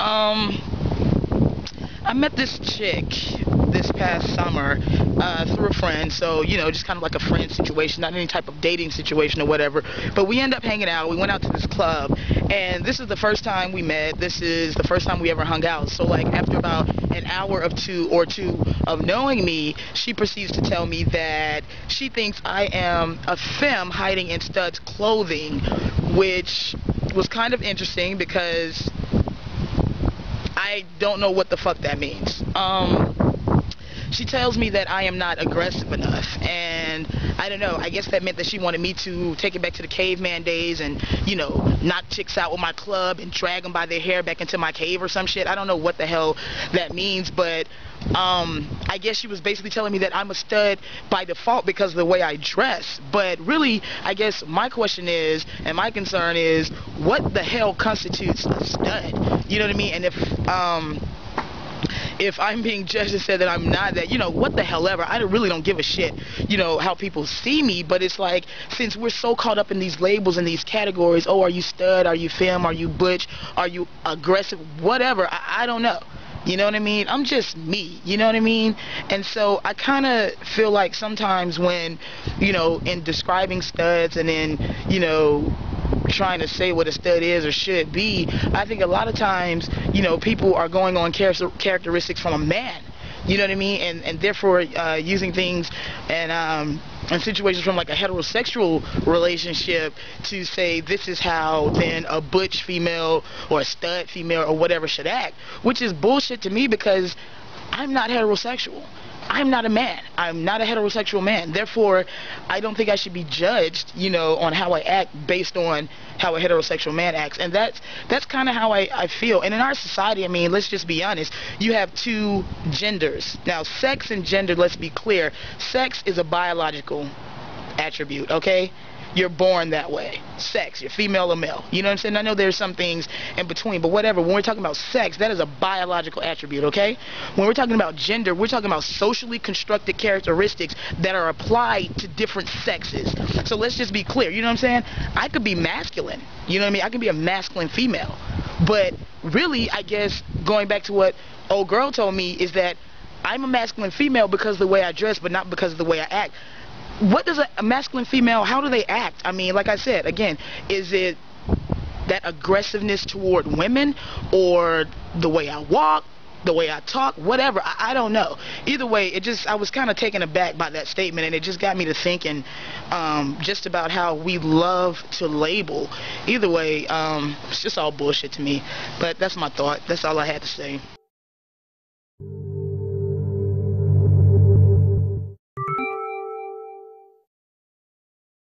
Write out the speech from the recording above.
I met this chick this past summer through a friend, so just kind of like a friend situation, not any type of dating situation or whatever. But we ended up hanging out. We went out to this club, and this is the first time we met. This is the first time we ever hung out. So like after about an hour of two of knowing me, she proceeds to tell me that she thinks I am a femme hiding in studs clothing, which was kind of interesting because I don't know what the fuck that means. She tells me that I am not aggressive enough, and I don't know, I guess that meant that she wanted me to take it back to the caveman days and, knock chicks out with my club and drag them by their hair back into my cave or some shit. I don't know what the hell that means, but I guess she was basically telling me that I'm a stud by default because of the way I dress. But really, I guess my question is, and my concern is, what the hell constitutes a stud? You know what I mean? And if I'm being judged and said that I'm not that, what the hell ever. I really don't give a shit, how people see me. But it's like, since we're so caught up in these labels and these categories, oh, are you stud, are you femme, are you butch, are you aggressive, whatever, I don't know. You know what I mean? I'm just me, you know what I mean? And so I kind of feel like sometimes when, in describing studs and then, trying to say what a stud is or should be, I think a lot of times, people are going on characteristics from a man. You know what I mean? And therefore using things and situations from like a heterosexual relationship to say this is how then a butch female or a stud female or whatever should act, which is bullshit to me because I'm not heterosexual. I'm not a man. I'm not a heterosexual man. Therefore, I don't think I should be judged, on how I act based on how a heterosexual man acts. And that's kind of how I feel. And in our society, I mean, let's just be honest, you have two genders. Now, sex and gender, let's be clear, sex is a biological attribute, okay? You're born that way. Sex, you're female or male. You know what I'm saying? I know there's some things in between, but whatever. When we're talking about sex, that is a biological attribute, okay? When we're talking about gender, we're talking about socially constructed characteristics that are applied to different sexes. So let's just be clear, you know what I'm saying? I could be masculine, you know what I mean? I can be a masculine female. But really, I guess, going back to what old girl told me, is that I'm a masculine female because of the way I dress, but not because of the way I act. What does a masculine female, how do they act? I mean, like I said, again, is it that aggressiveness toward women, or the way I walk, the way I talk, whatever? I don't know. Either way, I was kind of taken aback by that statement, and it just got me to thinking just about how we love to label. Either way, it's just all bullshit to me. But that's my thought. That's all I had to say.